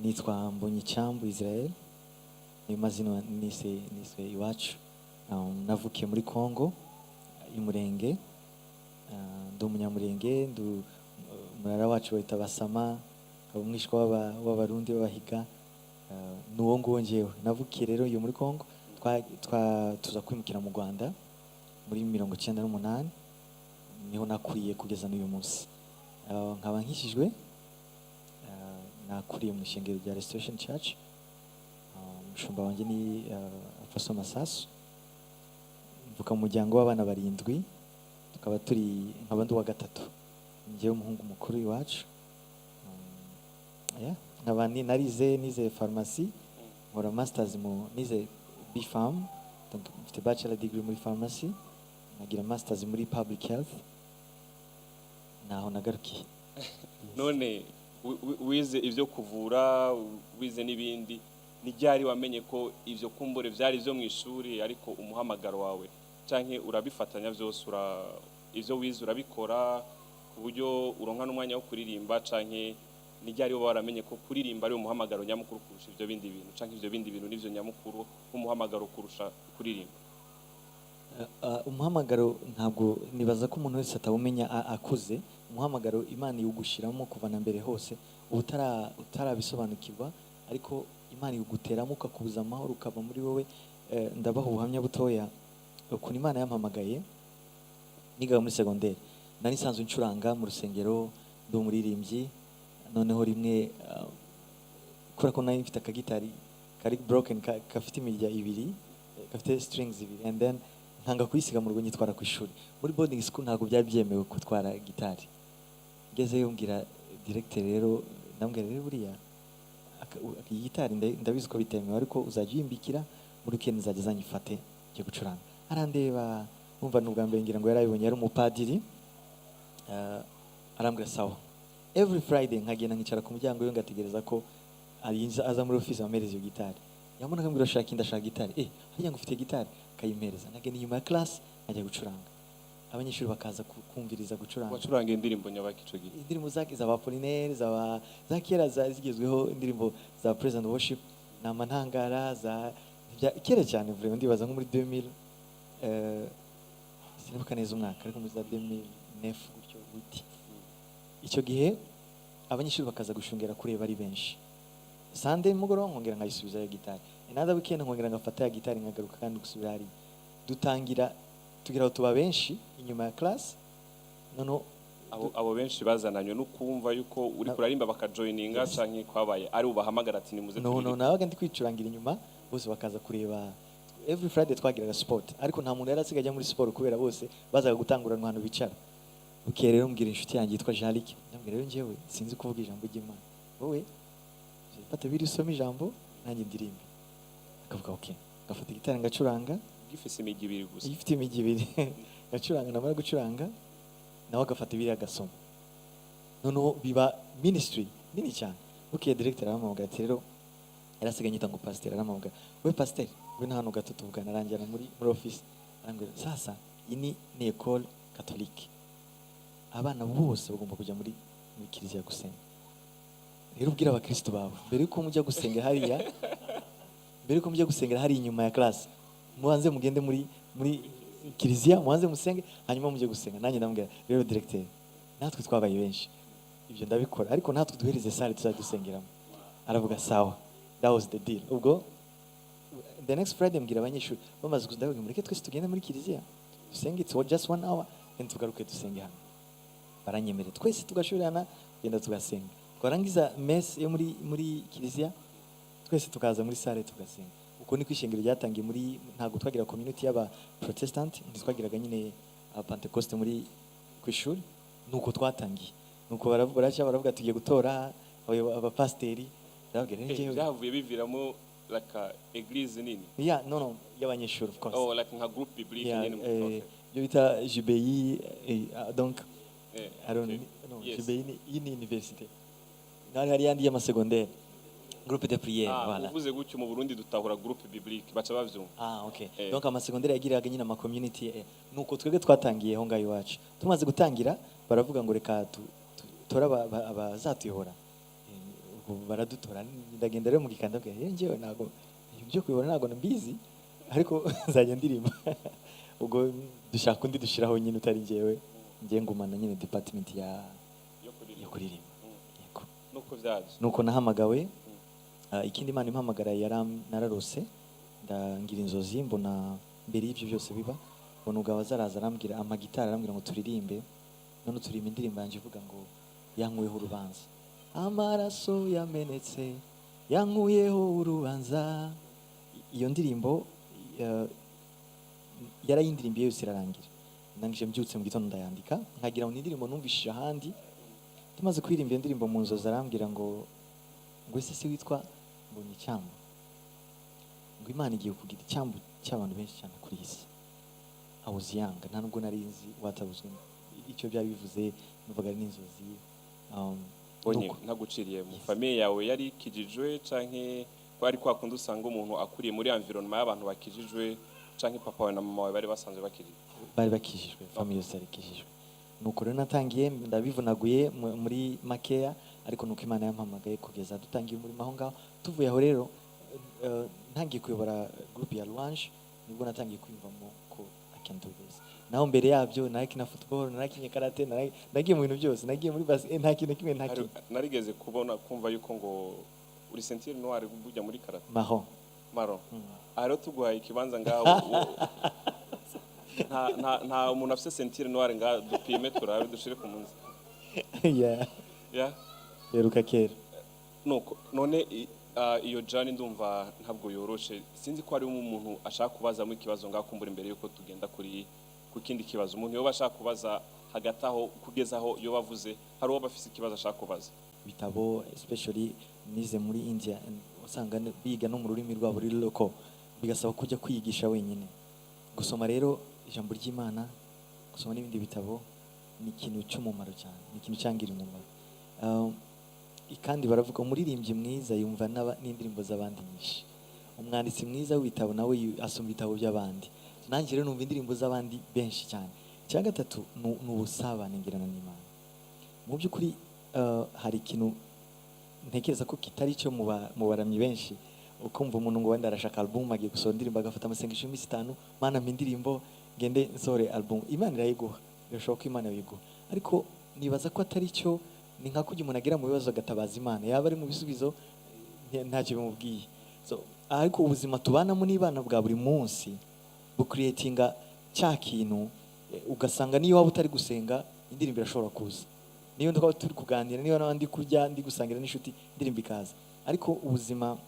nitwa Mbonyichambu Israel, ni mazina nise iwacu. Navukiye muri Congo y'umurenge, ndi umunyamurenge, murara wacu wita Basama, umwishwa w'abarundi b'abahiga, nuwo nguwo njewe. Navukiye rero yo muri Congo, tuza kwimukira mu Rwanda muri 1998, niho nakuriye kugeza n'uyu munsi. Nkaba nkishijwe, nakuriye mu ishengero rya Restoration Church. Umushumba wanjye ni Apostle Masasu. Mvuka mu muryango w'abana 7, tukaba turi nk'abandi wa gatatu. Njyewe umuhungu mukuru iwacu. Nkaba nize pharmacy, nkora masters nize BPharm, donc mfite bachelor degree muri pharmacy, nagira masters muri public health. Naho nagarukiye. None wize ivyo kuvura, wize n'ibindi, ni ryari wamenye ko ivyo kumbure vyari vyo mu ishuri ariko umuhamagaro wawe canke urabifatanya vyose, ivyo wize urabikora ku buryo uronka n'umwanya wo kuririmba, canke ni ryari wo waramenye ko kuririmba ari umuhamagaro nyamukuru kurusha ivyo bindi bintu, canke ivyo bindi bintu nivyo nyamukuru nk'umuhamagaro kurusha kuririmba? Umuhamagaro ntabwo nibaza ko umuntu wese atawumenya akuze. Umuhamagaro Imana yugushiramo kuva na mbere hose, utarabisobanukirwa, ariko Imana yuguteramo ukakubuza amahoro ukava muri wowe. Ndabaho ubuhamya butoya ukuntu Imana yampamagaye. Nigaga muri secondaire, nari nsanzwe ncuranga mu rusengero, ndi umuririmbyi. Noneho rimwe kubera ko nari mfite akagitari kari broken, gafite imirya 2, gafite strings 2, and then nkanga kuyisiga mu rugo nyitwara ku ishuri. Muri boarding school ntabwo byari byemewe gutwara gitari. Ngezeyo mbwira directeur rero, ndambwira rero buriya gitari ndabizi ko bitemewe, ariko uzajya uyimbikira muri weekend nzajya zanyifate ngiye gucuranga. Arandeba, umva n'ubwa mbere ngira ngo yarabibonye, yari umupadiri. Arambwira sawa. Every Friday nkagenda nkicara ku muryango yo ngategereza ko aza muri office amereza iyo gitari. Yamuna akambwira ndashaka gitari. Hariya ngo ufite gitari, kayimpereza. Nagenda inyuma ya class nkajya gucuranga. Abanyeshuri bakaza kumviriza gucuranga. Wacuranga indirimbo nyabaki ico gihe? Indirimbo za Apollinaire, za kera zigezweho, indirimbo za praise and worship, n'amantangara za kera cyane. Vraiment ndibaza nko muri 2000, sinibuka neza umwaka, ariko muri za 2009 gutyo guti. Icyo gihe abanyeshuri bakaza gushungera kureba ari benshi. Sunday mugoro nkongera nkayisubiza ya gitari. Another weekend nkongera ngafata ya gitari nkagaruka kandi gusubira hari. Dutangira tugira tuba benshi inyuma ya class. Nono abo benshi bazananywe no kumva yuko uri kurarimba bakajoininga, canke kwabaye ari ubahamagara ati nimuze turirimbe? No, nabaga ndi kwicurangira inyuma, bose bakaza kureba. Every Friday twagiraga sport, ariko nta muntu yari asigaye muri sport kubera bose bazaga gutanguranwa ahantu bicara. Bukeye rero mbwira inshuti yanjye yitwa Jean-Luc, ndambwira rero njyewe sinzi kuvuga ijambo ry'Imana, wowe fata biri usoma ijambo nanjye ndirimbe. Akavuga okay, ngafata gitari ngacuranga. Gifise imigi 2 gusa? Ifite imigi 2. Ngacuranga, namara gucuranga nawe agafata biri agasoma. Noneho biba ministry nini cyane. Bukeye directeur arampamagara ati rero yarasigaye nyita ngo pasteur, arampamagara, we pasteur, we na hano gato tuvugana. Aranjyana muri office, arambwira sasa ini ni école catholique, abana bose bagomba kujya muri kiliziya gusenga. Rero ubwira abakristo bawe mbere ko mujya gusengera hari inyuma ya class, mubanze mugende muri kiliziya, mubanze musenge, hanyuma mujye gusenga. Nanjye ndambwira rero directeur, natwe twabaye benshi, ibyo ndabikora, ariko natwe duhereze salle tuzadusengeramo. Aravuga sawa, that was the deal. Ubwo the next Friday mbwira abanyeshuri bamaze kudavuga mureke twese tugende muri kiliziya dusenge, it's just 1 hour, and tugaruke dusenge hano. Baranyemere twese tugashorana genda tugasenga. Twarangiza mess yo muri kiliziya, twese tukaza muri salle tugasenga. Uko ni kwishengero ryatangiye muri, ntago twagira community y'aba Protestant, ntitwagiraga nyine Pentecost muri kwishuri. Nuko twatangiye, nuko baravuga tugiye gutora abapasteri. Ndabwira njyewe byavuye biviramo like église nini? No, y'abanyeshuri of course. Oh, like nka group biblique nyine mu yo bita JBI, donc I don't know, yes. JBI ni université. Hari yandi y'amasecondaire, groupe de prière. Voilà. Uvuze gutyo mu Burundi dutahura groupe biblique baca bavyumva. Okay. Donc amasecondaire yagiraga nyine ama community. Nuko twebwe twatangiye ho ngayo iwacu. Tumaze gutangira baravuga ngo reka tora abazatuyobora. baradutora ndagenda rero mu gikanda bwa njyewe ntago ibyo kuyobora ntago mbizi ariko nzajya ndirimba ubwo dushaka undi dushiraho nyine utari njyewe ngiye ngumana nyine department yo kuririmba yego nuko byaje nuko nahamagawe ikindi Imana impamagara nararose ndangira inzozi mbona mbere y'ibyo byose biba mbona ugabo azaraza arambwira amagitara arambwira ngo turirimbe none turirimba indirimbo yanjye ivuga ngo yankuyeho urubanza amaraso yamenetse yankuyeho urubanza. Iyo ndirimbo yarayindirimbiye yose irarangira ndangije mbyutse mu gitondo ndayandika nkagira ngo indirimbo numvishije ahandi tumaze kuririmba iyo ndirimbo mu nzozi arambwira ngo ese si witwa ngo ni icyambu ngo Imana igiye kugira icyambu cy'abantu benshi cyane kuri iyi si. Awuziyanga nta nubwo nari nzi watabuzwe icyo byari bivuze nuvuga ari n'inzozi. Bonye ntaguciriye mu famille yawe yari kijijwe canke ko ari kwa kundi usanga umuntu akuriye muri environnement y'abantu bakijijwe canke papa wawe na mama wawe bari basanzwe bakijijwe? Bari bakijijwe, famille yose yari ikijijwe. Nuko rero natangiye ndabivunaguye muri makeya ariko nuko Imana yampamagaye kugeza dutangiye umurimo aho ngaho. Tuvuye aho rero ntangiye kuyobora groupe ya Louange nibwo natangiye kwiyumvamo ko I can do this. Naho mbere yabyo narakina football, narakinye karate, nagiye mu bintu byose, nagiye muri nta kintu kimwe ntaki. Narigeze kumva yuko ngo uri ceinture noire bujya muri karate. Marron. Aro tuguhaye ikibanza ngaho. nta umuntu afite ceinture noire nga dupime turabe dushire ku munsi. Yeruka kera. Nuko none iyo jani ndumva ntabwo yoroshe. Sinzi ko ari umuntu ashaka kubazamo ikibazo ngakumbura imbere yuko tugenda ku kindi kibazo. Umuntu yoba ashaka kubaza hagati aho kugeza aho yo bavuze hari uwo bafise ikibazo ashaka kubaza. Bitabo especially nize muri India usanga biga no mu rurimi rwabo ruri local bigasaba kujya kwiyigisha wenyine. Gusoma rero ijambo ry'Imana, gusoma n'ibindi bitabo ni ikintu cy'umumaro cyane, ni ikintu cyangira umumaro. Kandi baravuga umuririmbyi mwiza yumva n'indirimbo z'abandi nyinshi. Umwanditsi mwiza w'ibitabo nawe asoma ibitabo by'abandi. Nanjye rero numva indirimbo z'abandi benshi cyane. Icya gatatu ni ubusabane ngirana n'Imana. Mu by'ukuri hari ikintu ntekereza ko kitari cyo mu baramyi benshi ukumva umuntu ngo wenda arashaka album agiye gusohora indirimbo agafata amasengesho y'iminsi 5 Mana mpa indirimbo ngende nsohore album. Imana irayiguha, birashoboka ko Imana yiguha, ariko nibaza ko atari cyo. Ni nka kujya umuntu agira mu bibazo agatabaza Imana, yaba ari mu bisubizo ntacyo bimubwiye. Ariko ubuzima tubanamo n'Imana bwa buri munsi bucreatinga cya kintu, ugasanga niyo waba utari gusenga indirimbo irashobora kuza, niyo ndakaba turi kuganira, niyo n'abandi kurya ndi gusangira n'inshuti indirimbo ikaza. Ariko ubuzima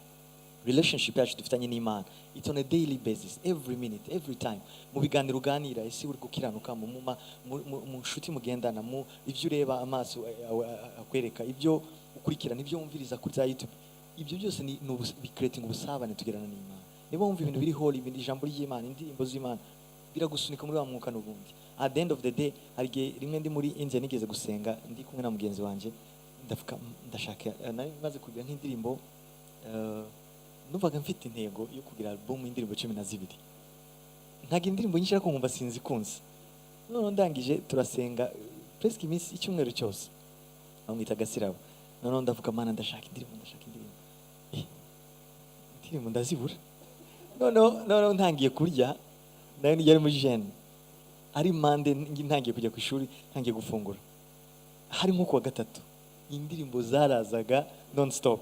relationship yacu dufitanye n'Imana it's on a daily basis, every minute, every time. Mu biganiro uganira ese uri gukiranuka mu nshuti mugendana, mu ibyo ureba amaso akwereka, ibyo ukurikirana, ibyo wumviriza kuri za YouTube, ibyo byose ni creating ubusabane tugerana n'Imana. Niba wumva ibintu biri holy, ibintu ijambo ry'Imana, indirimbo z'Imana biragusunika muri wa mwuka n'ubundi. At the end of the day hari igihe rimwe ndi muri India nigeze gusenga ndi kumwe na mugenzi wanje ndashaka maze kugira nk'indirimbo numvaga mfite intego yo kugira album y'indirimbo 12. Ntagira indirimbo nyinshi ariko nkumva sinzi kunze. None ndangije turasenga presque iminsi icyumweru cyose. Bamwita Gasirabo. None ndavuga Mana ndashaka indirimbo. Indirimbo ndazibura. None ntangiye kurya nayo yari muri jeune. Ari mande ntangiye kujya ku ishuri, ntangiye gufungura. Hari nko kuwa gatatu indirimbo zarazaga non stop.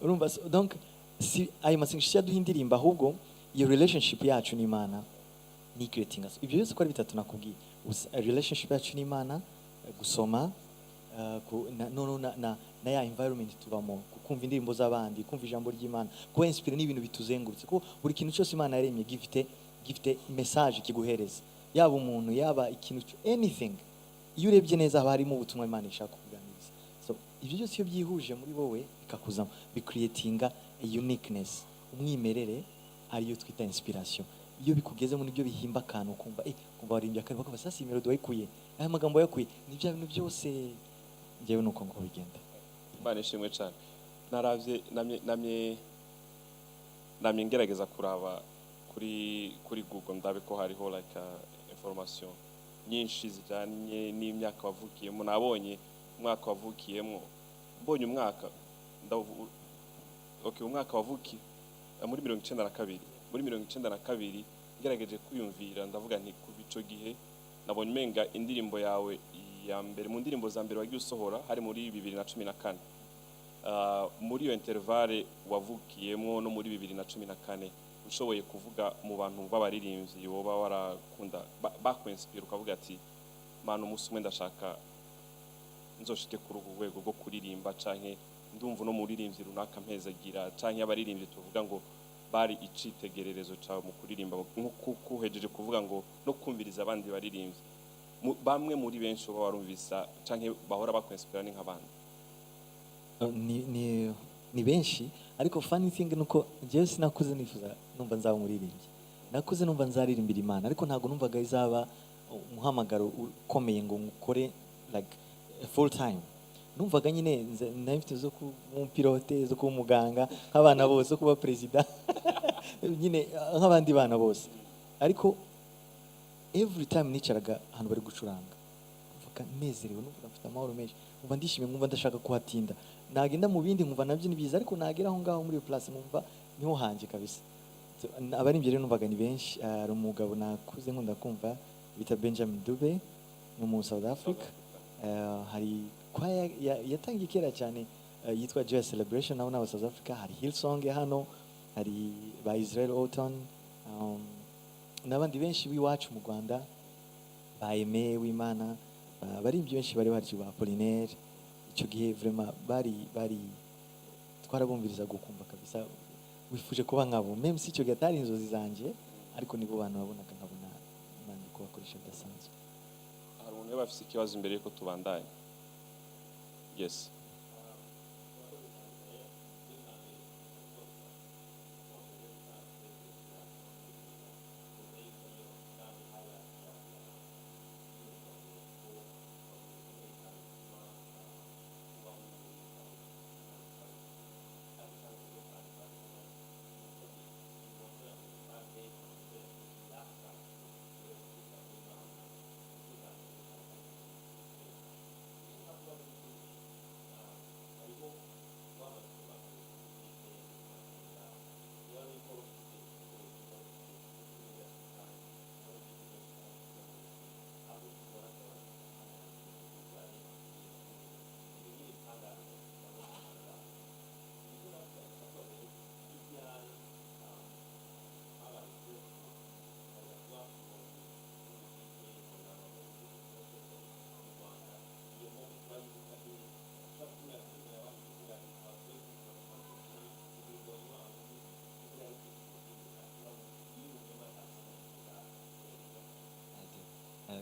Urumva donc si ayo masengesho yaduha indirimbo, ahubwo iyo relationship yacu n'Imana ni creating us. Ibyo byose ko ari bitatu nakubwiye, relationship yacu n'Imana, gusoma na ya environment tubamo, kumva indirimbo z'abandi, kumva ijambo ry'Imana, kuba inspire n'ibintu bituzengurutse, ko buri kintu cyose Imana yaremye gifite message kiguhereza, yaba umuntu yaba ikintu anything. Iyo urebye neza haba harimo ubutumwa Imana ishaka kuganiriza. So ibyo byose iyo byihuje muri wowe bikakuzamo, bicreatinga a uniqueness, umwimerere ariyo twita inspiration. Iyo bikugeze mu nibyo bihimba akantu kumva kumva warimbye akantu bakaba sasa melody wayikuye, aya magambo yakuye, nibyo bintu byose ngewe nuko ngo bigenda. Imana ishimwe cyane. Naravye namye ngerageza kuraba kuri Google ndabe ko hariho like information nyinshi zijanye n'imyaka wavukiyemo. Nabonye umwaka wavukiyemo, mbonye umwaka ndavu okay umwaka wavuki muri 92 muri 92 ngerageje kwiyumvira ndavuga nti kuva ico gihe nabonye menga indirimbo yawe ya mbere mu ndirimbo za mbere wagiye usohora hari muri 2014 muri iyo intervale wavukiyemo no muri 2014 ushoboye kuvuga mu bantu b'abaririmbyi woba warakunda bakwinspire ukavuga ati mana umunsi umwe ndashaka nzoshike kuri ubu rwego rwo kuririmba canke ndumva no muririmbyi runaka mpezagira canke abaririmbyi tuvuga ngo bari icitegererezo cyawe mu kuririmba nkuko uhejeje kuvuga ngo no kumviriza abandi baririmbyi bamwe muri benshi baba warumvisa canke bahora bakwinspire ni nk'abandi ni benshi ariko funny thing nuko jewe sinakuze nifuza numva nzaba umuririmbyi nakuze numva nzaririmbira Imana ariko ntago numvaga izaba umuhamagaro ukomeye ngo ngukore like full time numvaga nyine nafite zo ku pilote zo ku muganga nk'abana bose zo kuba president nyine nk'abandi bana bose ariko every time nicaraga ahantu bari gucuranga mvuga nezerewe numva mfite amahoro menshi numva ndishimye numva ndashaka kuhatinda nagenda mu bindi nkumva nabyo ni biza ariko nagera aho ngaho muri place numva niho hanje kabisa abarimbye rero numvaga ni benshi ari umugabo nakuze nkunda kumva bita Benjamin Dube mu South Africa hari kwaya yatangiye kera cyane yitwa Joy Celebration naho na South Africa hari Hillsong hano hari ba Israel Auton n'abandi benshi biwacu mu Rwanda ba Aime w'Imana barimbye benshi bari bari ba Apollinaire icyo gihe vraiment bari twarabumviriza gukumva kabisa wifuje kuba nkabo même si icyo gihe atari inzozi zanje ariko nibo bantu babonaga nkabona Imana ko bakoresha bidasanzwe. Hari umuntu bafise ikibazo imbere yuko tubandanye. Yes.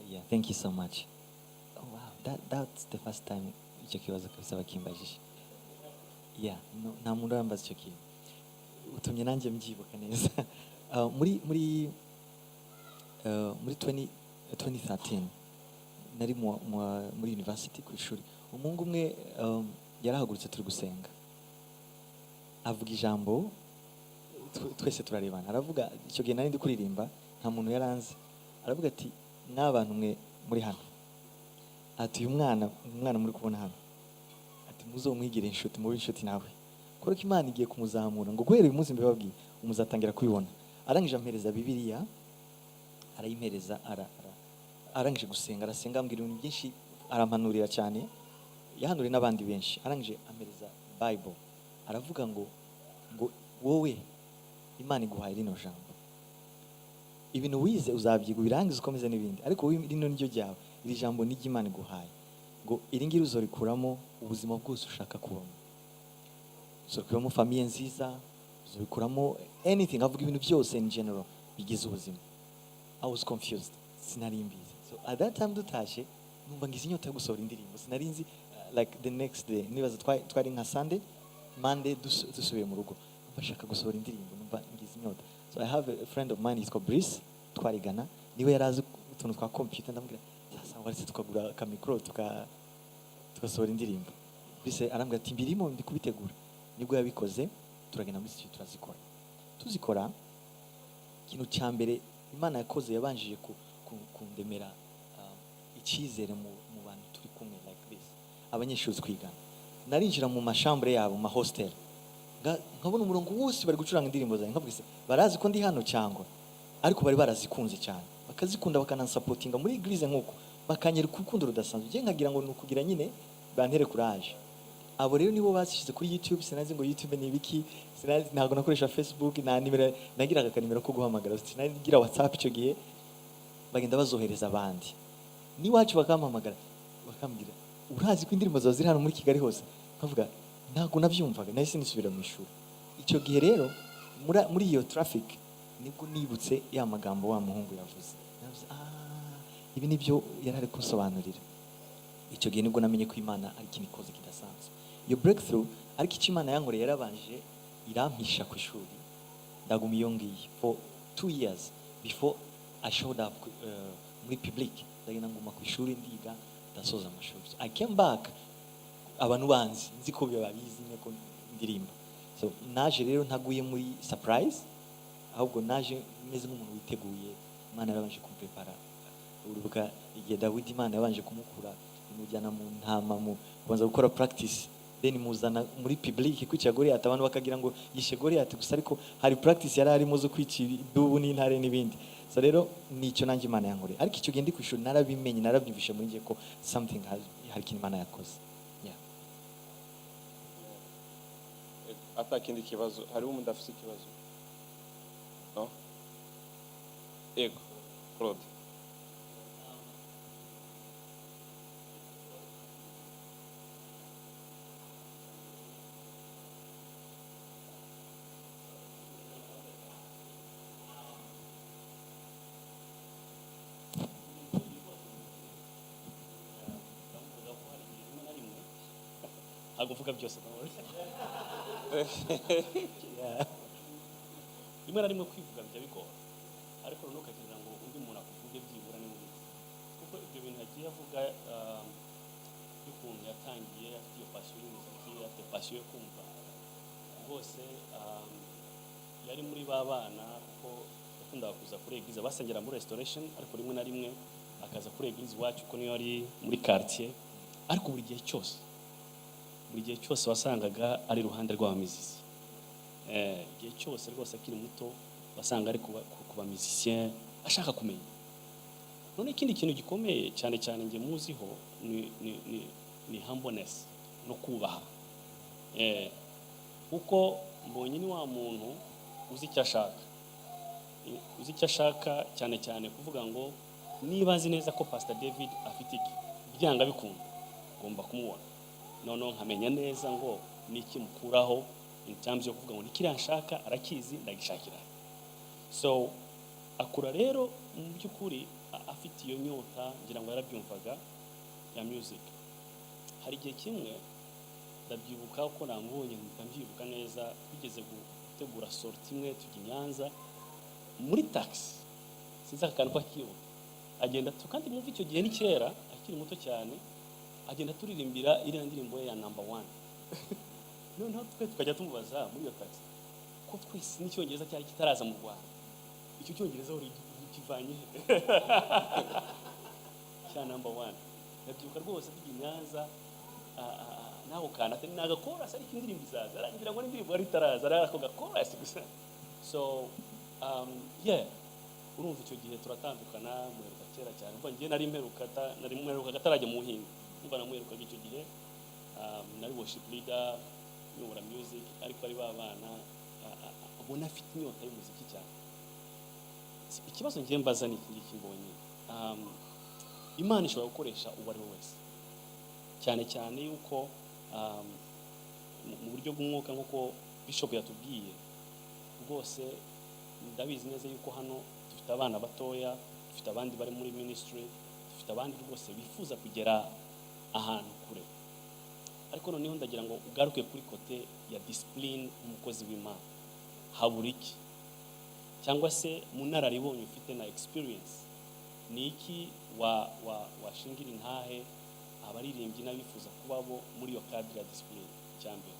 Yeah, thank you so much. Oh wow, that's the first time icyo kibazo kabisa bakimbajije. Yeah, nta muntu yambaza icyo kintu. Utumye nanjye mbyibuka neza. Muri 2013 nari muri university ku ishuri. Umuhungu umwe yarahagurutse turi gusenga. Avuga ijambo twese turarebana. Aravuga icyo gihe nari ndi kuririmba nta muntu yaranze. Aravuga ati n'abantu mwe muri hano ati uyu mwana muri kubona hano ati muzomwigire inshuti muri inshuti nawe kuko Imana igiye kumuzamura ngo guhera uyu munsi mbibabwiye umuzatangira kubibona. Arangije ampereza Bibiliya arayimpereza arangije gusenga arasenga ambwira ibintu byinshi arampanurira cyane yahanuriye n'abandi benshi. Arangije ampereza Bible aravuga ngo wowe Imana iguhaye rino jambo ibintu wize uzabyiga birangiza ukomeze n'ibindi ariko rino niryo ryawe iri jambo ni ry'Imana iguhaye ngo iri ngiri uzorikuramo ubuzima bwose ushaka kubamo uzokuramo famille nziza uzokuramo anything avuga ibintu byose in general bigize ubuzima. I was confused sinari mbizi so at that time dutashe numva ngize inyota yo gusohora indirimbo sinari nzi like the next day nibaza twari nka Sunday Monday dusubiye mu rugo bashaka gusohora indirimbo numva ngize inyota. So I have a friend of mine, he's called Brice, twarigana. Niwe yarazi utuntu twa computer ndambwira sasa waretse tukagura ka micro tugasohora indirimbo. Brice arambwira ati mbirimo ndi kubitegura. Nibwo yabikoze turagenda muri studio tuzikora. Ikintu cya mbere Imana yakoze yabanjije kundemera icyizere mu bantu turi kumwe like this. Abanyeshuri twigana. narinjira mu mashambre yabo ma hostel nkabona umurongo wose bari gucuranga indirimbo zanjye nkavuga se barazi ko ndi hano cyangwa, ariko bari barazikunze cyane bakazikunda bakanansapotinga muri eglise nk'uko bakanyereka urukundo rudasanzwe, ngiye nkagira ngo ni ukugira nyine bantere courage. Abo rero nibo bashize kuri YouTube, sinazi ngo YouTube ni ibiki, sinazi, ntabwo nakoresha Facebook, na nimero nagiraga akanimero ko guhamagara, sinagira WhatsApp icyo gihe, bagenda bazohereza abandi niwacu bakampamagara bakambwira urazi ko indirimbo zawe ziri hano muri Kigali hose, nkavuga ntabwo nabyumvaga, nahise nisubira mu ishuri. Icyo gihe rero muri iyo traffic nibwo nibutse ya magambo wa muhungu yavuze, ibi nibyo yari ari kunsobanurira. Icyo gihe nibwo namenye ko Imana ari ikintu ikoze kidasanzwe, iyo breakthrough. Ariko icyo Imana yankoreye yarabanje irampisha ku ishuri, ndaguma iyo ngiyi for 2 years before I showed up muri public. Ndagenda nguma ku ishuri ndiga ndasoza amashuri. I came back abantu banzi nzi ko babizi ko ndirimba. So naje rero ntaguye muri surprise, ahubwo naje meze nk'umuntu witeguye. Imana yarabanje kumprepara. Urubuga igihe Dawidi Imana yabanje kumukura imujyana mu ntama mu kubanza gukora practice, then muzana muri public kwica Goliath, abantu bakagira ngo yishe Goliath gusa, ariko hari practice yari arimo zo kwica idubu n'intare n'ibindi. So rero nicyo nanjye Imana yankoreye, ariko icyo gihe ndi ku ishuri narabimenye, narabyumvishe muri ngiye ko something hari ikintu Imana yakoze. Atakindi kibazo, hari umuntu afite ikibazo? No? Ego, Claude. Aguvuga byose rimwe na rimwe kwivuga bijya bigora, ariko noneho ukagira ngo undi muntu akuvuge byibura ni mwiza, kuko ibyo bintu yagiye avuga y'ukuntu yatangiye afite iyo pasiyo y'umuziki, afite pasiyo yo kumva rwose. Yari muri ba bana kuko yakundaga kuza kuri eglise, basengera muri restoration, ariko rimwe na rimwe akaza kuri eglise iwacu ko niyo ari muri quartier, ariko buri gihe cyose wasangaga ari iruhande rw'abamizisi. Igihe cyose rwose akiri muto wasanga ari kuba musicien ashaka kumenya. None ikindi kintu gikomeye cyane cyane nge muziho ni humbleness no kubaha. Kuko mbonye ni wa muntu uzi icyo ashaka cyane cyane kuvuga ngo niba azi neza ko Pastor David afite iki byanga bikunda ngomba kumubona, noneho nkamenya neza ngo niki mukuraho in terms yo kuvuga ngo nikiriya nshaka arakizi ndagishakira. So akura rero mu by'ukuri afite iyo nyota, ngira ngo yarabyumvaga ya music. Hari igihe kimwe ndabyibuka ko namubonye ndabyibuka neza, bigeze gutegura sortie imwe tujya Nyanza muri taxi, sinzi akantu kakiyo agenda kandi mwumva icyo gihe ni kera akiri muto cyane, agenda turirimbira iriya ndirimbo ya number 1. Noneho twe tukajya tumubaza muri iyo taxi ko twese n'icyongereza cyari kitaraza mu Rwanda, icyo cyongereza uri kivanye cya number 1. Ndabyibuka rwose tujya Nyanza naho kana atari nagakora sari indirimbo izaza arangira ngo n'indirimbo ari taraza arako gakora gusa. So urumva icyo gihe turatandukana muheruka kera cyane, mva ngiye nari mperuka gatarajya mu Buhinde, mva namuheruka icyo gihe nari worship leader nyobora music, ariko ari babana abona afite inyota y'umuziki cyane. Ikibazo ngiye mbaza ni iki mbonye, Imana ishobora gukoresha uwo ari we wese, cyane cyane yuko mu buryo bw'umwuka nk'uko Bishop yatubwiye rwose. Ndabizi neza yuko hano dufite abana batoya, dufite abandi bari muri ministry, dufite abandi rwose bifuza kugera ahantu kure, ariko noneho ndagira ngo ugaruke kuri kote ya discipline umukozi w'Imana. Habura iki? Cyangwa se munararibonye ufite na experience ni iki washingira intahe abaririmbyi n'abifuza kubabo muri iyo cadre ya discipline? Cyambere.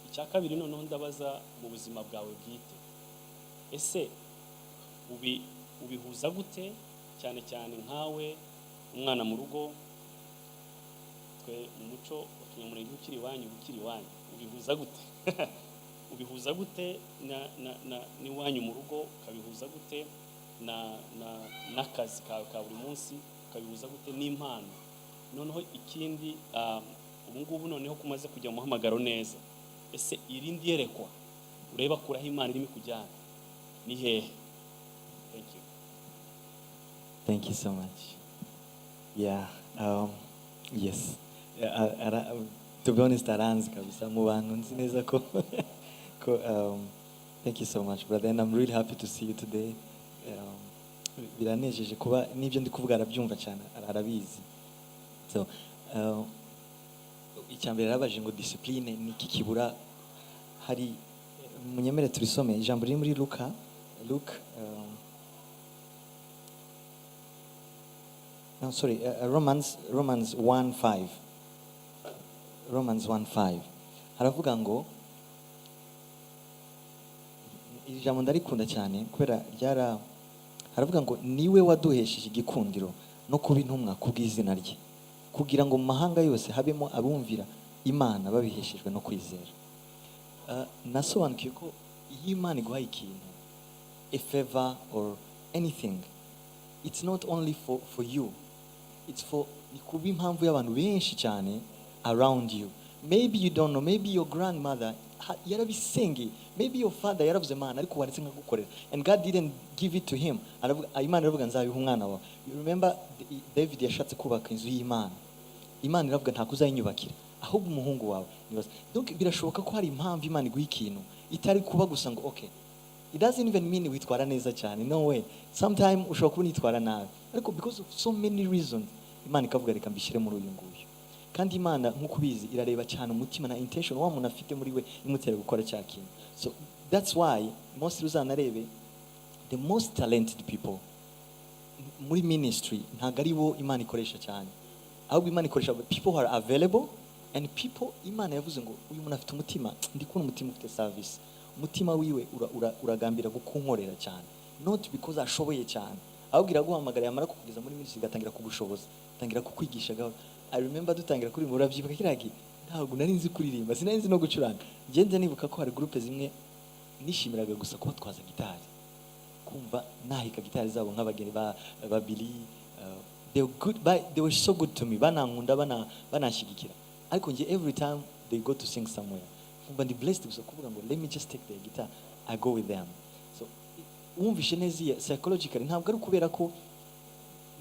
Icya kabiri noneho ndabaza mu buzima bwawe bwite, ese ubihuza gute cyane cyane nkawe umwana mu rugo? Twe mu muco Kinyamurenge ukiri iwanyu ukiri iwanyu ubihuza gute ubihuza gute n'iwanyu mu rugo, ukabihuza gute n'akazi kawe ka buri munsi, ukabihuza gute n'impano. Noneho ikindi ubu ngubu noneho kumaze kujya mu muhamagaro neza, ese irindi yerekwa ureba kuraho Imana irimo kujyana ni hehe? Thank you so much. Yeah, yes. To be honest, aranzi kabisa mu bantu nzi neza ko thank you so much, brother, and I'm really happy to see you today. Biranejeje kuba n'ibyo ndi kuvuga arabyumva cyane, arabizi. So icyambere rabaje ngo discipline ni iki kibura. Hari munyemere turisome ijambo riri muri Luke Romans 1:5. Romans 1:5 haravuga ngo, iri jambo ndarikunda cyane kubera haravuga ngo niwe waduhesheje igikundiro no kuba intumwa kubw'izina rye, kugira ngo mu mahanga yose habemo abumvira Imana babiheshejwe no kwizera. Nasobanukiye ko iyo Imana iguhaye ikintu, a favor or anything, it's not only for you, it's for ni kuba impamvu y'abantu benshi cyane around you. Maybe you don't know, maybe your grandmother yarabisenge, maybe your father yaravuze Imana ariko waretse nkagukorera, and God didn't give it to him. Imana iravuga nzabiha umwana wawe. You remember David yashatse kubaka inzu y'Imana, Imana iravuga nta kuzayinyubakira ahubwo umuhungu wawe. Donc birashoboka ko hari impamvu Imana iguha ikintu itari kuba gusa ngo okay, it doesn't even mean witwara neza cyane, no way. Sometimes ushobora kuba nitwara nabi, ariko because of so many reasons Imana ikavuga reka mbishyire muri uyu nguyu. Kandi Imana nk'uko ubizi irareba cyane umutima na intention wa muntu afite muri we imutera gukora cya kintu. So that's why most uzanarebe the most talented people muri ministry ntago ari bo Imana ikoresha cyane, ahubwo Imana ikoresha people who are available and people Imana yavuze ngo uyu muntu afite umutima, ndi kubona umutima ufite service, umutima wiwe uragambira gukunkorera cyane, not because ashoboye cyane, ahubwo iraguhamagara yamara kukugeza muri ministry igatangira kugushoboza, tangira kukwigisha gaho. I remember dutangira kuri urabyibuka kiragi, ntabwo nari nzi kuririmba, sinari nzi no gucuranga. Ngenze nibuka ko hari groupe zimwe nishimiraga gusa kuba twaza gitari, kumva nahika gitari zabo nk'abageni ba Billy. They were good, they were so good to me, banankunda banashigikira. Ariko nje every time they go to sing somewhere, kumva ndi blessed gusa kuvuga ngo let me just take the guitar, I go with them. So wumvishe neza psychologically ntabwo ari kubera ko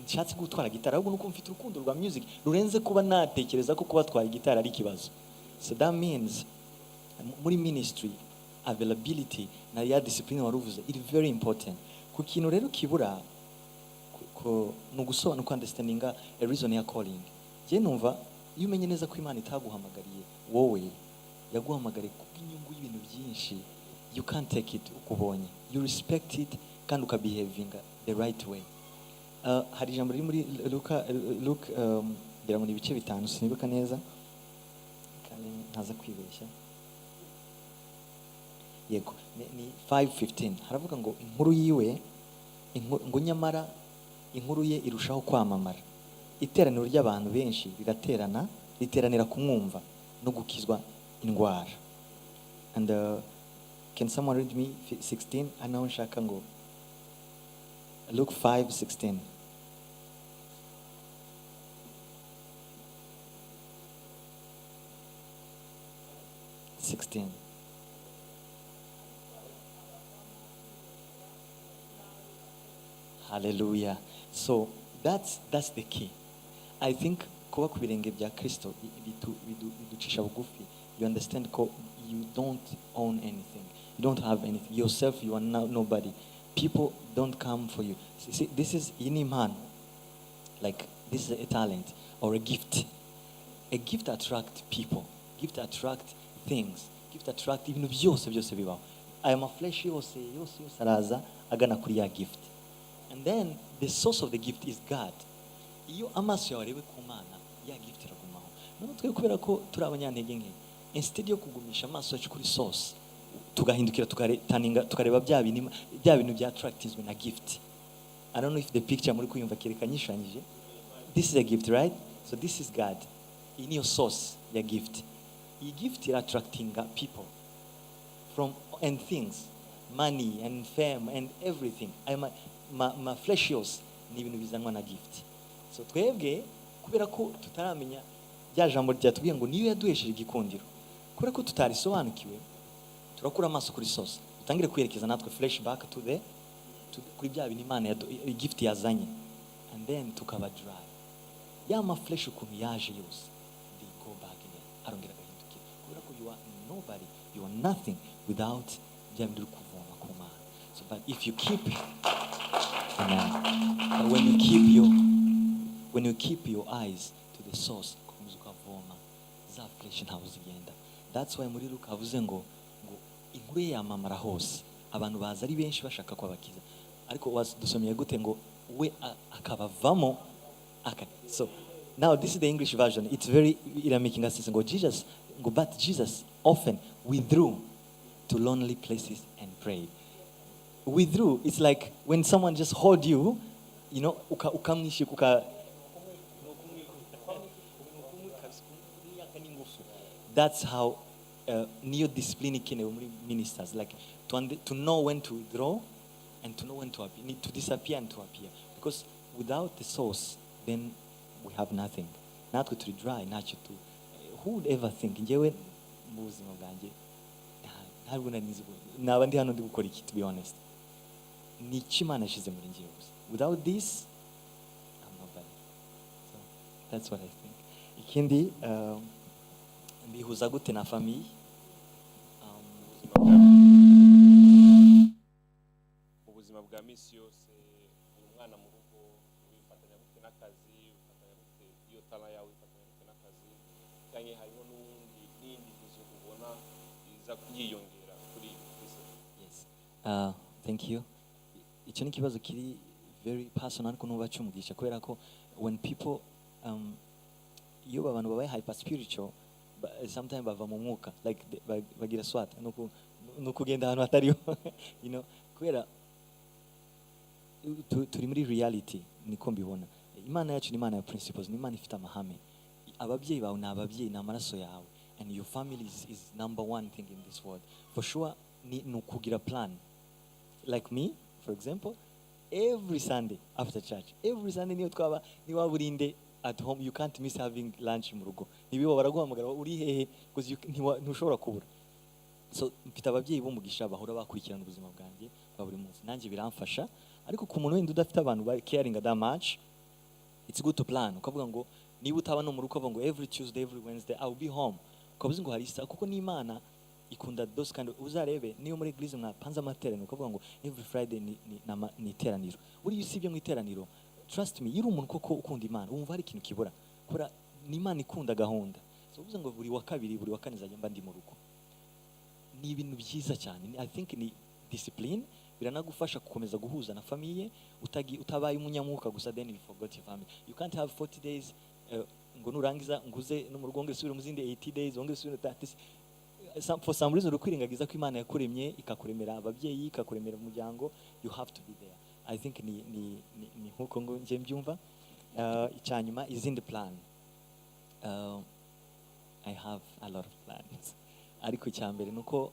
nshatse gutwara gitari, ahubwo nuko mfite urukundo rwa music rurenze kuba natekereza ko kuba twara gitari ari ikibazo. So that means muri ministry availability na ya discipline waruvuze it is very important. Ku kintu rero kibura ko no gusobanura understanding a reason ya calling. Je numva iyo umenye neza ko Imana itaguhamagariye wowe, yaguhamagariye kubw'inyungu y'ibintu byinshi, you can't take it ukubonye, you respect it kandi ukabehaving the right way. Hari ijambo riri muri Luke ngira ngo ni ibice 5 sinibuka neza kandi ntaza kwibeshya, yego ni 5:15 haravuga ngo inkuru yiwe ngo nyamara inkuru ye irushaho kwamamara, iteraniro ry'abantu benshi riteranira kumwumva no gukizwa indwara. And can someone read me 16? Anaho nshaka ngo Luke 5:16. Hallelujah. So that's the key. I think kuba ku birenge bya Kristo biducisha bugufi. You understand ko you don't own anything. You don't have anything. Yourself, you are nobody. People don't come for you. See, this is iniman. Like this is a talent or a gift. A gift attracts people. Gift attract things. Gift attract ibintu byose bibaho. Aya maflesh yose araza agana kuri ya gift. And then the source of the gift is God. Iyo amaso yawe arebe ku Mana, ya gift iragumaho. None twe kubera ko turi abanyantege nke, instead yo kugumisha amaso yacu kuri source, tugahindukira tukareba bya bintu bya attractizwe na gift. I don't know if the picture muri kuyumva kerekanyishanyije. This is a gift, right? So this is God. In your source. ya gift. Iyi gift ira attractinga people from and things, money and fame and everything. Ma flesh yose ni ibintu bizanwa na gift. So twebwe kubera ko tutaramenya rya jambo ryatubwiye ngo niyo yaduhesheje igikundiro, kubera ko tutarisobanukiwe turakura amaso kuri source, dutangire kwerekeza natwe flashback to kuri bya bintu Imana gift yazanye, and then tukaba dry. Ya ma flesh ukuntu yaje yose, they go back again, arongera agahindukira, kubera ko you are nobody, you are nothing without bya bintu kuvoma ku Mana. So but if you keep but when you keep your eyes to the source, ukomeza ukavoma za flesh ntaho zigenda. That's why muri Luka avuze ngo inkuru yamamara hose, abantu baza ari benshi bashaka kwabakiza, ariko dusomeye gute ngo we akabavamo so now this is the English version. It's very making us go Jesus go, but Jesus often withdrew to lonely places and prayed. Withdrew, it's like when someone just hold you, you know, that's how neo-discipline ministers, like to know when to withdraw and to know when to appear, need to disappear and to appear. Because without the source, then we have nothing. Not to dry, not to. Who would ever think? Njewe mu buzima bwanjye ntabwo nanizi naba ndi hano ndi gukora iki, to be honest. Ni Imana yashyize muri njyewe. Without this, I'm nobody. So that's what I think. Ikindi mbihuza gute na famille? Ubuzima bwa misi yose, umwana mu rugo wifatanya gute n'akazi, wifatanya gute iyo tala yawe, wifatanya gute n'akazi, cyangwa harimo n'indi vision ubona iza kuyiyongera kuri isso. Yes. Thank you. Icyo ni kibazo kiri very personal ariko nuba cyumugisha, kubera ko when people iyo abantu babaye hyper spiritual, sometimes bava mu mwuka, like bagira swata no kugenda ahantu hatariho, you know, kubera turi muri reality. Niko mbibona Imana yacu ni Imana ya principles, ni Imana ifite amahame. Ababyeyi bawe ni ababyeyi, ni amaraso yawe, and your family is number one thing in this world for sure. Ni ukugira plan. Like me, for example, every Sunday after church, every Sunday niwa burinde at home, you can't miss having lunch mu rugo. Nibibo baraguhamagara uri hehe, because ntushobora kubura. So mfite ababyeyi b'umugisha bahora bakurikirana ubuzima bwanjye bwa buri munsi, nanjye biramfasha. Ariko ku muntu wenda udafite abantu ba caring that much, it's good to plan. Ukavuga ngo niba utaba no mu rugo, ukavuga ngo every Tuesday, every Wednesday I'll be home. Ukavuga ngo hari isa, kuko ni Imana ikunda those kind of, uzarebe niyo muri eglise mwapanze amateraniro ukavuga ngo every Friday ni iteraniro. Uri usibye mu iteraniro, trust me, yiri umuntu koko ukunda Imana, wumva hari ikintu kibura. Kora ni Imana ikunda gahunda. So uvuze ngo buri wa kabiri, buri wa kane nzajya mba ndi mu rugo. Ni ibintu byiza cyane. I think ni discipline, biranagufasha gukomeza guhuza na famille, utabaye umunyamwuka gusa then you forgot your family. You can't have 40 days ngo nurangiza nguze no mu rugo ngo isubire mu zindi 80 days ngo isubire 30. For some reason ukwirengagiza ko Imana yakuremye ikakuremera ababyeyi, ikakuremera umuryango, you have to be there. I think ni nkuko ngo nje mbyumva. Icyanyuma is in the plan. I have a lot of plans. Ariko cyambere nuko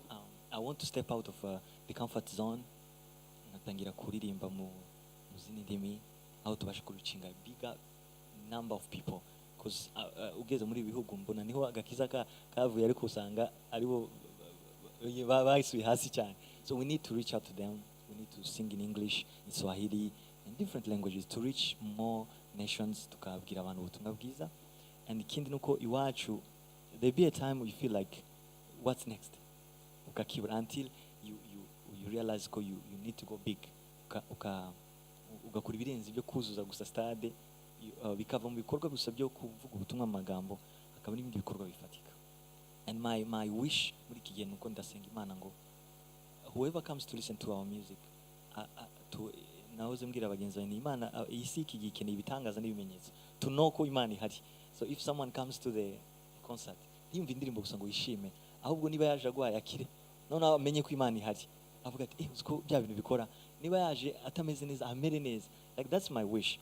I want to step out of the comfort zone, natangira kuririmba mu zindi ndimi, aho tubasha kurucinga bigger number of people, because ugeze muri bihugu mbona niho agakiza kavuye, ariko usanga aribo bayisuye hasi cyane. So we need to reach out to them. We need to sing in English, in Swahili, in different languages to reach more nations, tukabwira abantu ubutumwa bwiza. And ikindi nuko iwacu there be a time you feel like what's next, ukakibura until you realize ko you need to go big, ugakora ibirenze byo kuzuza gusa stade, bikava mu bikorwa gusa byo kuvuga ubutumwa amagambo, akaba n'ibindi bikorwa bifatika. And my wish muri iki gihe nuko ndasenga Imana ngo whoever comes to listen to our music, nahoze mbwira abagenzi banjye, Imana isi iki gihe ikeneye ibitangaza n'ibimenyetso to know ko Imana ihari. So if someone comes to the concert, ntiyumve indirimbo gusa ngo yishime, ahubwo niba yaje agwaye akire, noneho amenye ko Imana ihari, avuga ati uziko bya bintu bikora. Niba yaje atameze neza amere neza. Like that's my wish.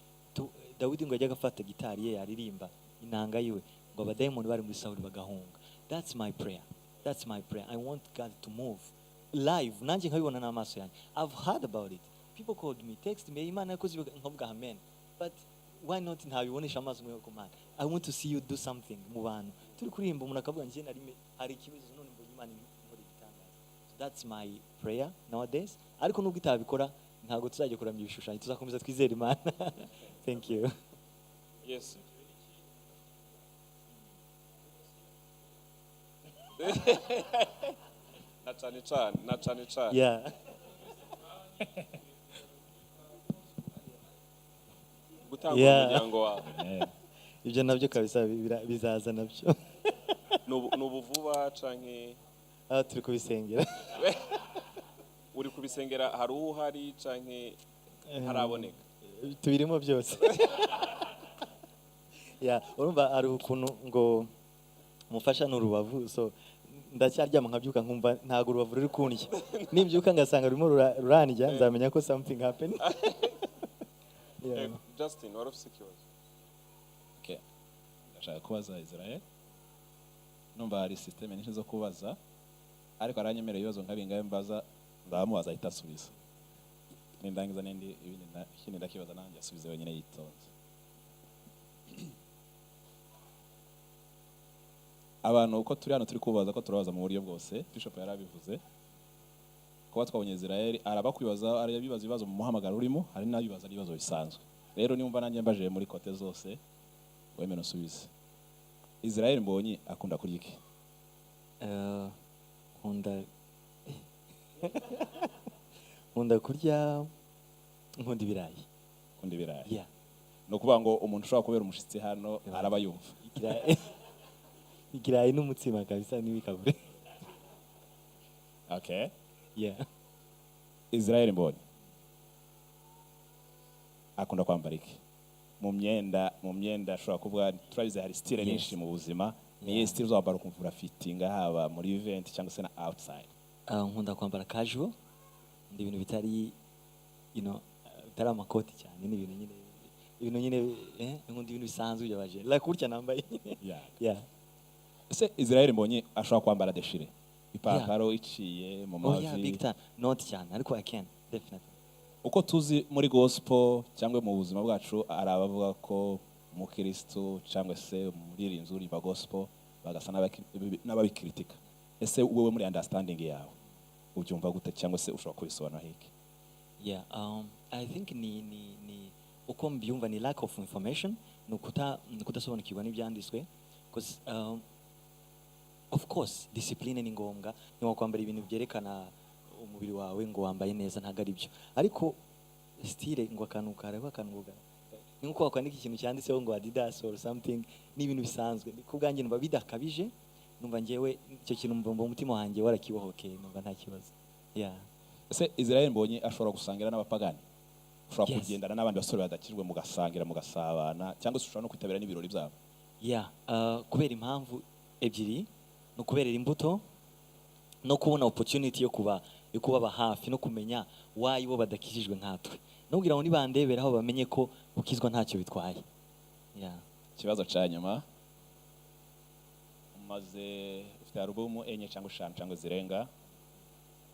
Dawidi ngo ajya gafata gitari ye yaririmba inanga yiwe, ngo abadayimoni bari muri Sawuli bagahunga. That's my prayer. That's my prayer. I want God to move live. Nanjye nkabibona n'amaso yanjye. I've heard about it. People called me, text me, Imana yakoze nkavuga amen. But why not ntabibonesha amaso mu yoko man? I want to see you do something mu bantu. Turi kuririmba umuntu akavuga njye hari ikibazo none mbonye Imana muri gitangaza. So that's my prayer nowadays. Ariko nubwo itabikora ntago tuzajya kuramya ibishushanyo, tuzakomeza twizera Imana. Thank you. Yes. na cyane cyane Yeah. gutanga Yeah. umuryango wawe Ibyo nabyo kabisa bizaza nabyo. nubu vuba canke Turi kubisengera. uri kubisengera hari uhari canke haraboneka Tubirimo byose. Yeah, urumva ari ukuntu ngo mufasha n'urubavu, so ndacyaryama nkabyuka nkumva ntago urubavu ruri kundya. Nimbyuka ngasanga rurimo rurandya, nzamenya ko something happened. Yeah. Justin wari ufite ikibazo? Okay. Ndashaka kubaza Israel. Numva hari system nyinshi zo kubaza, ariko aranyemerera ibibazo nkabingaye mbaza ndamubaza ahita asubiza. Nindangiza n'indi ikindi ndakibaza nanjye asubize wenyine yitonze. Abantu uko turi hano turi kubaza ko turabaza mu buryo bwose, Bishop yarabivuze. Kuba twabonye Israel arabakwibaza, arabibaza ibibazo mu muhamagaro urimo, hari n'abibaza ibibazo bisanzwe. Rero niumva nanjye mbaje muri kote zose wemene usubize. Israel mbonye akunda kurya iki? Nkunda kurya ibirayi. Ukunda ibirayi? Yeah. No kuvuga ngo umuntu ushobora kubera umushitsi hano araba yumva. Ikirayi n'umutsima kabisa n'ibikabure. Okay. Yeah. Israel mbonye akunda kwambara iki? Mu myenda ashobora kuvuga turabize hari style nyinshi mu buzima. Niye style uzambara ukumvura fitting haba muri event cyangwa se na outside? Nkunda kwambara casual. Ndi ibintu bitari bitari amakoti cyane, ni ibintu nyine nkunda ibintu bisanzwe byabaje. Like kurya nambaye. Yeah. Yeah. Ese Israel mbonye ashobora kwambara deshire. Ipantaro iciye mu mavi. Oh yeah, big time. Not cyane, ariko I can definitely. Uko tuzi muri gospel cyangwa mu buzima bwacu arabavuga ko mu Kristo cyangwa se muri rinzu uri ba gospel bagasa n'ababikritika. Ese wewe muri understanding yawe ubyumva gute cyangwa se ushobora kubisobanura hiki? Yeah, I think ni uko mbyumva ni lack of information, nukudasobanukirwa n'ibyanditswe, because of course discipline ni ngombwa, ni wakwambara ibintu byerekana umubiri wawe ngo wambaye neza ntago ari byo, ariko style ngo akanukara akanguga ni nko wakwandika ikintu cyanditseho ngo Adidas or something, ni ibintu bisanzwe. Kubwanjye numva bidakabije, numva ngewe icyo kintu mbomba umutima wanjye warakibohokeye, numva nta kibazo. Yeah. Ese Israel mbonye ashobora gusangira n'abapagani? Ushobora Yes. kugendana n'abandi basore badakijwe mugasangira mugasabana cyangwa se ushobora no kwitabira n'ibirori byabo? Yeah, kubera impamvu ebyiri, no kuberera imbuto no kubona opportunity yo kubaba hafi no kumenya why bo badakijijwe nkatwe, no kugira ngo nibandeberaho bamenye ko ukizwa ntacyo bitwaye. Yeah. Ikibazo cya nyuma, umaze ufite album enye cyangwa 5 cyangwa zirenga,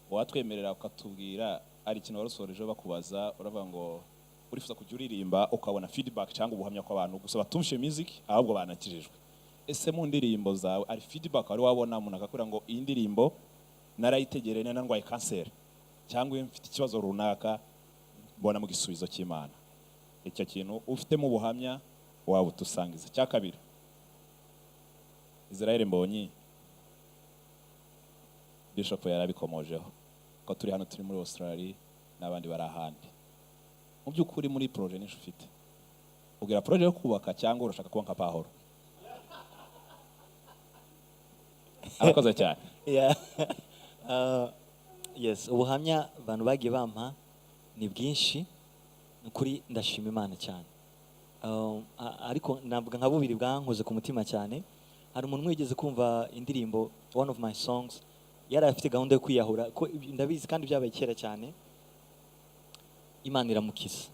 watwemerera ukatubwira ari ikintu warusoreje bakubaza uravuga ngo urifuza kujya uririmba ukabona feedback cyangwa ubuhamya ko abantu gusa batumshe music ahubwo banakijijwe. Ese mu ndirimbo zawe ari feedback wari wabona umuntu akakubwira ngo iyi ndirimbo narayitegereye narwaye cancer cyangwa mfite ikibazo runaka mbona mu gisubizo cy'Imana? Icyo kintu ufitemo ubuhamya waba utusangiza. Cya kabiri, Israel mbonye Bishop yarabikomojeho ko turi hano turi muri Australia n'abandi bari ahandi. Mu by'ukuri muri projet nisho ufite, ugira projet yo kubaka cyangwa urashaka kuba nka Pahoro? Arakoze cyane. Yeah. Yes, ubuhamya abantu bagiye bampa ni bwinshi, nukuri ndashima Imana cyane. Ariko navuga nka bubiri bwankoze ku mutima cyane. Hari umuntu wigeze kumva indirimbo, one of my songs, yari afite gahunda yo kwiyahura, ko ndabizi kandi byabaye kera cyane. Imana iramukiza,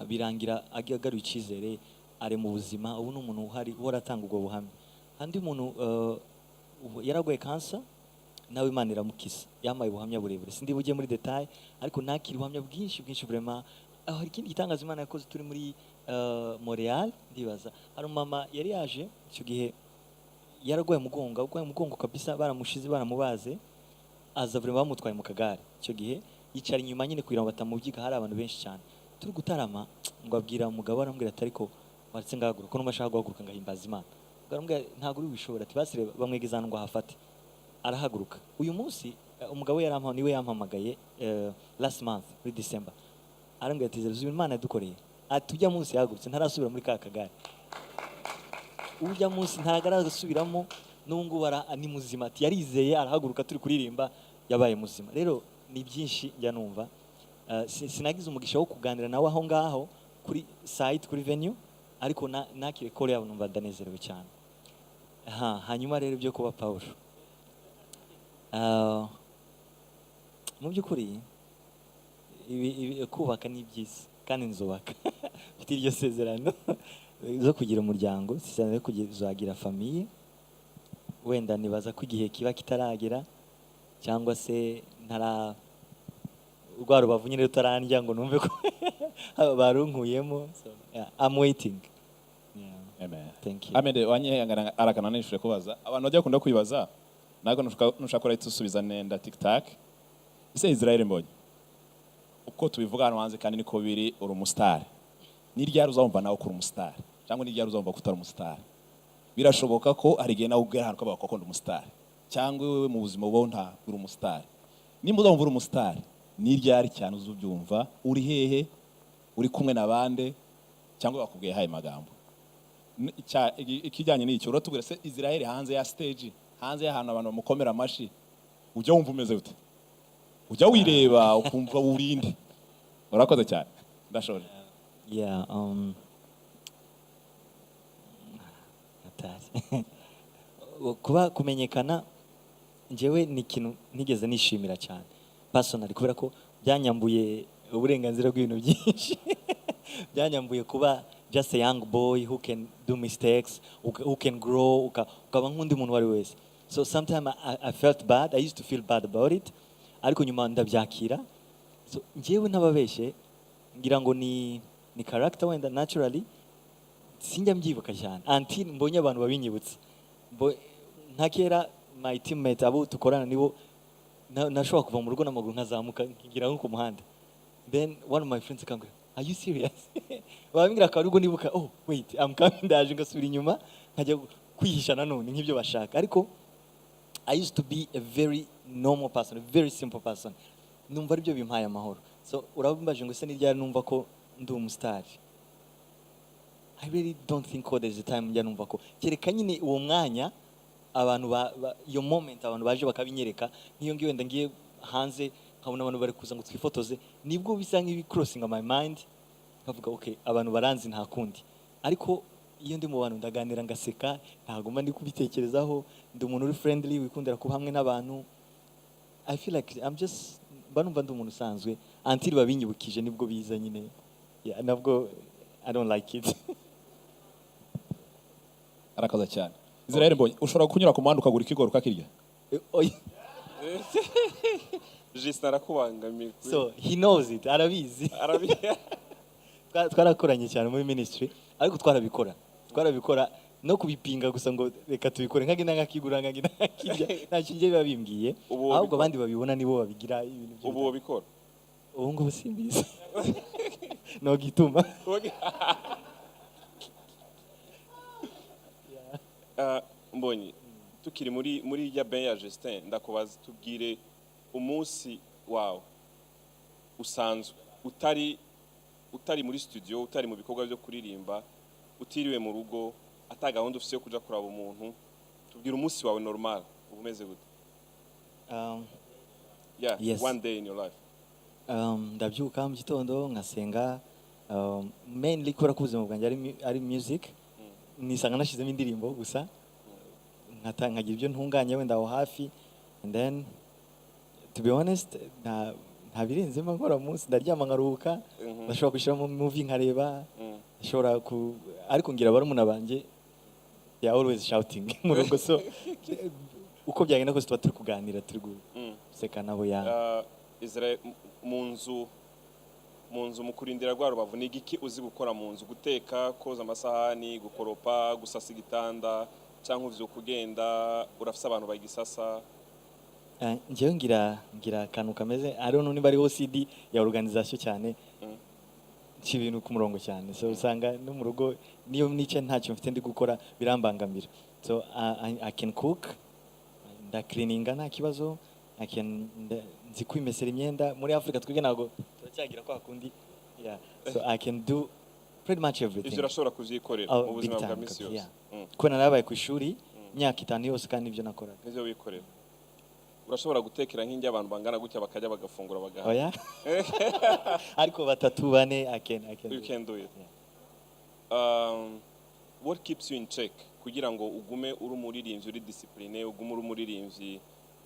birangira agaruye icyizere, ari mu buzima, ubu n'umuntu uhari uhoratanga ubwo buhamya. handi umuntu yaragoye cancer nawe Imana iramukisa yamaye ubuhamya burebure sindi bujye muri detail ariko nakiri ubuhamya bwinshi vraiment hari ikindi gitangaza Imana yakoze turi muri Montreal ndibaza hari mama yari yaje icyo gihe yaragoye mugongo kabisa baramushize baramubaze aza vraiment bamutwaye mu kagare icyo gihe yicara inyuma nyine kugira ngo batamubyiga hari abantu benshi cyane turi gutarama ngo abwira umugabo arambwira ati ariko waretse ngahaguruka no mashaka guhaguruka ngahimbaza Imana arambwira ntago uri bishobora ati basire bamwegezana ngo hafate arahaguruka uyu munsi umugabo yarampaye niwe yampamagaye last month muri December arambwira ati zeruzi Imana yadukoreye ati ujya munsi yahagurutse ntarasubira muri ka kagare ujya munsi ntagarasubiramo n'ubungu ni muzima ati yarizeye arahaguruka turi kuririmba yabaye muzima rero ni byinshi njya numva sinagize umugisha wo kuganira nawe aho ngaho kuri site kuri venue ariko nakire kore yabo numva ndanezerewe cyane hanyuma rero byo kuba Paul mu by'ukuri kubaka ni byiza kandi nzubaka mfite iryo sezerano zo kugira umuryango sezerano yo kuzagira famille wenda nibaza ko igihe kiba kitaragera cyangwa se ntara urwa rubavu nyine rutarandya ngo numve ko barunkuyemo I'm waiting. Amen. Thank you. Amede wanyehangana arakana nishuje kubaza abantu bajya kunda kwibaza nago nushaka kora itusubiza nenda TikTok ise Israel mbonye uko tubivuga hano hanze kandi niko biri uri umustar ni ryari uzumva nawe kuri umustar cyangwa ni ryari uzumva kutari umustar birashoboka ko hari igihe nawe ubwira hano ko bakunda umustar cyangwa wewe mu buzima bwo nta uri umustar nimba uzumva uri umustar ni ryari cyane uzubyumva uri hehe uri kumwe nabande cyangwa bakubwiye haye magambo ikijyanye n'icyo uratubwira se Israel hanze ya stage hanze y'ahantu abantu bamukomera amashi ujya wumva umeze ute ujya wireba ukumva urinde urakoze cyane ndashobora kuba kumenyekana njyewe ni ikintu ntigeze nishimira cyane personally kubera ko byanyambuye uburenganzira bw'ibintu byinshi byanyambuye kuba just a young boy who can do mistakes who can grow ukaba nk'undi muntu wari wese so sometimes I felt bad I used to feel bad about it ariko nyuma ndabyakira so njyewe ntababeshe ngira ngo ni character wenda naturally sinjya mbyibuka cyane until mbonye abantu babinyibutse nta kera my teammate abo tukorana nibo nashobora kuva mu rugo n'amaguru nkazamuka nkigira nko ku muhanda then one of my friends akambwira are you serious babingira ka rugo nibuka oh wait I'm coming ndaje ngasubira inyuma nkajya kwihisha nanone nk'ibyo bashaka ariko I used to be a very normal person a very simple person numva ari byo bimpaye amahoro so urabimbaje ngo se ni ryari numva ko ndi umustar I really don't think there is a time njya numva ko kereka nyine uwo mwanya abantu iyo moment abantu baje bakabinyereka niyo ngiye wenda ngiye hanze nkabona abantu bari kuza ngo twifotoze nibwo bisa nk'ibi crossing my mind nkavuga okay abantu baranzi nta kundi ariko iyo ndi mu bantu ndaganira ngaseka ntagomba ndi kubitekerezaho ndi umuntu uri friendly wikundira kuba hamwe n'abantu I feel like I'm just banumva ndi umuntu usanzwe until babinyibukije nibwo biza nyine nabwo I don't like it. Arakoze cyane Israel mbonye ushobora kunyura ku muhanda ukagura ikigoro ukakirya Just arakubangamiye so he knows it arabizi twarakoranye cyane muri ministry ariko twarabikora no kubipinga gusa ngo reka tubikore nkagenda nkakigura nkagenda nkakirya nta kinje babimbwiye ahubwo abandi babibona nibo babigira ibintu byo ubu bikora ubu ngo simbizi no gituma mbonye tukiri muri ya ben ya Justin ndakubaza tubwire umunsi wawe usanzwe utari muri studio utari mu bikorwa byo kuririmba utiriwe mu rugo ata gahunda ufite yo kuja kuraba umuntu tubwire umunsi wawe normal ubumeze gute yes. One day in your life ndabyuka mu gitondo nkasenga mainly kubera ko ubuzima bwanjye ari music nisanga nashizemo indirimbo gusa nkagira ibyo ntunganye wenda aho hafi and then to be honest nta birenzemo nkora munsi ndaryama nkaruhuka ndashobora gushyiramo movie nkareba ndashobora ariko ngira barumuna banjye they are always shouting mu rugo, so uko byagenda kose tuba turi kuganira turi guseka nabo ya Israel mu nzu mu kurindira rwa rubavu ni igiki uzi gukora mu nzu? Guteka, koza amasahani, gukoropa, gusasa igitanda, cyangwa uvyo kugenda urafise abantu bagisasa? njyewe ngira akantu kameze I don't know niba ari OCD ya organisation cyane cy'ibintu ku murongo cyane, so usanga no mu rugo niyo nice ntacyo mfite ndi gukora birambangamira, so I can cook, nda cleaninga nta kibazo, nzi kwimesera imyenda. Muri Africa twige ntago turacyagira kwa kundi, yeah, so I can do pretty much everything. Ivyo urashobora kuvyikorera mu buzima bwa misi yose? Kuko narabaye ku ishuri imyaka 5 yose kandi ibyo nakora nivyo wikorera. Urashobora gutekera nk'ingi abantu bangana gutya bakajya bagafungura bagaha? Oya ariko 3 4 I can You can do it. What keeps you in check kugira ngo ugume uri umuririmbyi uri discipline, ugume uri umuririmbyi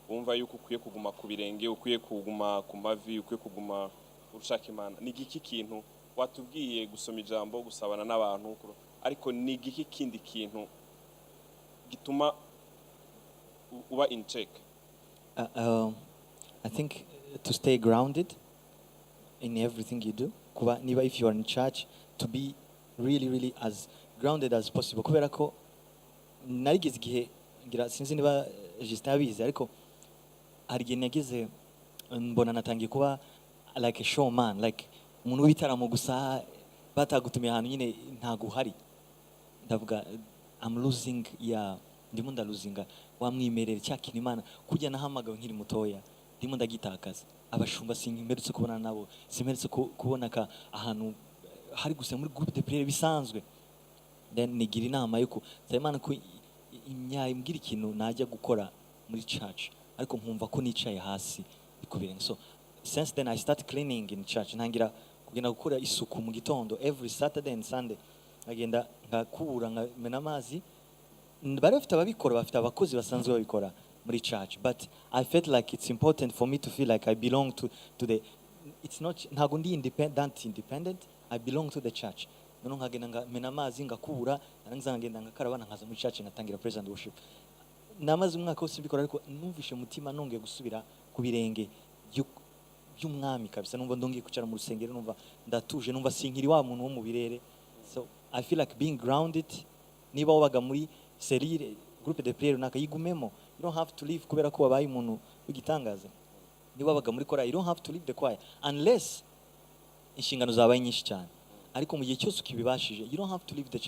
wumva yuko ukwiye kuguma ku birenge, ukwiye kuguma ku mavi, ukwiye kuguma urushaka Imana? Ni giki kintu watubwiye gusoma ijambo, gusabana n'abantu, ariko ni giki kindi kintu gituma uba in check? I think to stay grounded in everything you do. Kuba niba if you are in church, to be really as grounded as possible. Kubera ko narigeze igihe ngira sinzi niba Justin abizi, ariko hari igihe nageze mbona natangiye kuba like a showman, like umuntu w'ibitaramo gusa batagutumiye ahantu nyine ntago uhari. Ndavuga I'm losing ndimo ndaluzinga wamwimerere cyakina Imana kujya nahamagawe nkiri mutoya, ndimo ndagitakaza. Abashumba simperutse kubona nabo, simperutse kubonaka ahantu hari gusa muri groupe de prière bisanzwe. Then nigira inama yuko Imana ko imbwira ikintu najya gukora muri church, ariko nkumva ko nicaye hasi bikubirenge. So since then I start cleaning in church. Ntangira kugenda gukora isuku mu gitondo every Saturday and Sunday. Agenda ngakubura ngamena amazi. Bari bafite ababikora, bafite abakozi basanzwe babikora muri church, but I felt like it's important for me to feel like I belong to the, it's not ntago ndi independent, I belong to the church. Noneho nkagenda ngamena amazi ngakubura, narangiza ngagenda ngakaraba nkaza muri church ngatangira praise and worship. Namaze umwaka wose mbikora, ariko numvishe mutima nongeye gusubira ku birenge by'umwami kabisa. Numva ndongiye kwicara mu rusengero, numva ndatuje, numva sinkiri wa muntu wo mu birere. So I feel like being grounded. Niba wabaga muri serire groupe de prière nakayigumemo, you don't have to leave kubera ko wabaye umuntu w'igitangaza. Niba wabaga muri chorale, you don't have to leave the choir unless inshingano zabaye nyinshi cyane, ariko mu gihe cyose ukibibashije, you don't have to leave the